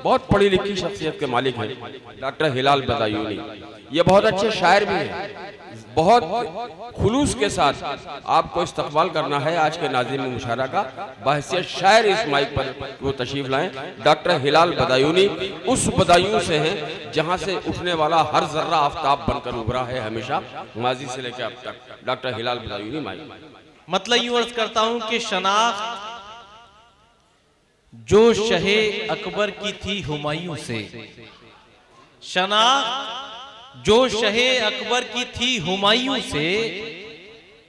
बहुत पढ़ी लिखी शख्सियत के मालिक हैं डॉक्टर हिलाल बदायूनी। ये बहुत अच्छे शायर भी हैं। बहुत खुलूस के साथ आपको इस्तकबाल करना है आज के नाज़िम मुशारा का। बहैसियत शायर इस माइक पर वो तशरीफ लाएं। डॉक्टर हिलाल बदायूनी उस बदायूं से हैं जहां से उठने वाला हर जर्रा आफ्ताब बनकर उभरा है हमेशा, माजी से लेकर अब तक। डॉक्टर हिलाल बदायूनी माइक। मतलब यूं अर्ज करता हूं कि शनाख्त जो शहे अकबर की थी हुमायूं से, शनाख्त जो शहे अकबर की थी हुमायूं से,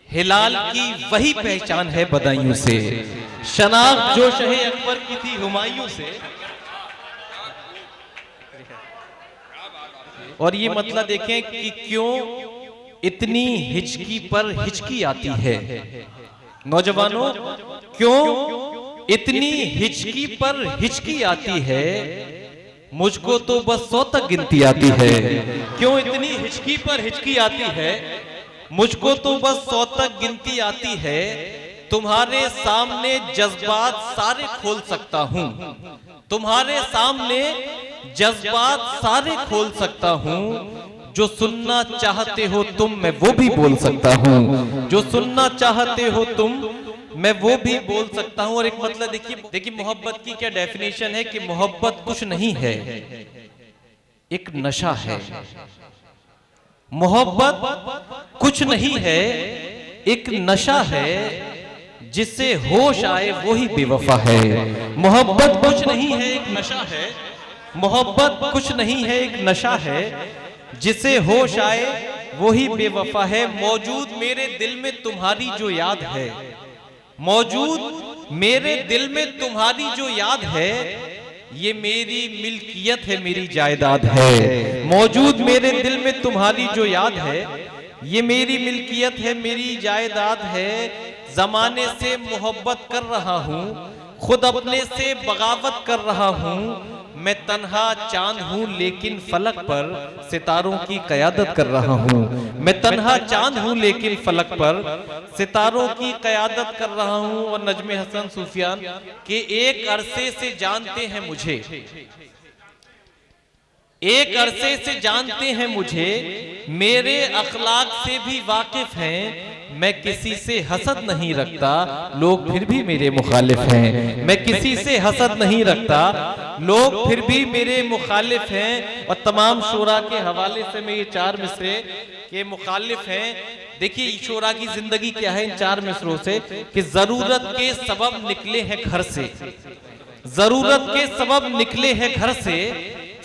हिलाल की वही पहचान है बदायूं से। शनाख्त जो शहे अकबर की थी हुमायूं से। और ये मतलब देखें कि क्यों इतनी हिचकी पर हिचकी आती है। नौजवानों, क्यों इतनी हिचकी पर हिचकी आती है, मुझको तो बस 100 तक गिनती आती है। क्यों इतनी हिचकी पर हिचकी आती है, मुझको तो बस 100 तक गिनती आती है। तुम्हारे सामने जज्बात सारे खोल सकता हूं, तुम्हारे सामने जज्बात सारे खोल सकता हूं। जो सुनना चाहते हो तुम, मैं वो भी बोल सकता हूं। जो सुनना चाहते हो तुम, मैं वो भी बोल सकता हूं। और एक मतलब देखिए मोहब्बत की क्या डेफिनेशन है कि मोहब्बत कुछ नहीं है, एक नशा है। मोहब्बत कुछ नहीं है, एक नशा है। जिससे होश आए वो ही बेवफा है। मोहब्बत कुछ नहीं है, एक नशा है। मोहब्बत कुछ नहीं है, एक नशा है। जिसे होश आए वो ही बेवफा है। मौजूद मेरे दिल में तुम्हारी जो याद है, मौजूद मेरे दिल में तुम्हारी जो याद है, ये मेरी मिल्कियत है, मेरी जायदाद है। मौजूद मेरे दिल में तुम्हारी जो याद है, ये मेरी मिल्कियत है, मेरी जायदाद है। जमाने से मोहब्बत कर रहा हूँ, खुद अपने से बगावत कर रहा हूँ। मैं तन्हा चांद हूँ लेकिन फलक पर सितारों की कयादत कर रहा हूँ। मैं तन्हा चांद हूँ लेकिन फलक पर सितारों की कयादत कर रहा हूँ। और नजमे हसन सूफियान के एक अरसे से जानते हैं मुझे, एक अरसे से जानते हैं मुझे, मेरे अखलाक से भी वाकिफ हैं। मैं किसी से हसद नहीं रखता, लोग फिर भी मेरे मुखालिफ हैं। मैं किसी से हसद नहीं रखता, लोग फिर भी मेरे मुखालिफ हैं। और तमाम शोरा के हवाले से मैं ये 4 मिसरे के मुखालिफ हैं। देखिए शोरा की जिंदगी क्या है इन 4 मिसरों से कि जरूरत के सबब निकले हैं घर से, जरूरत के सबब निकले हैं घर से।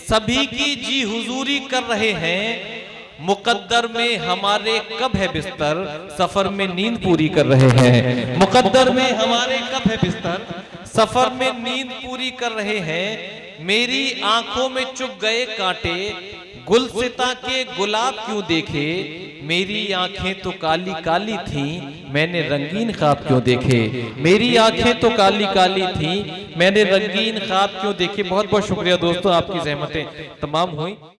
सभी की जी हुजूरी कर रहे हैं। मुकद्दर में हमारे कब है बिस्तर, सफर में नींद पूरी कर रहे हैं। मुकद्दर में हमारे कब है बिस्तर, सफर में नींद पूरी कर रहे हैं। मेरी आंखों में चुभ गए कांटे, गुलसिता के गुलाब क्यों देखे। मेरी आंखें तो काली काली थी, मैंने रंगीन ख्वाब क्यों देखे। मेरी आंखें तो काली काली थी, मैंने रंगीन ख्वाब क्यों देखे। बहुत बहुत शुक्रिया दोस्तों, आपकी ज़हमतें तमाम हुई।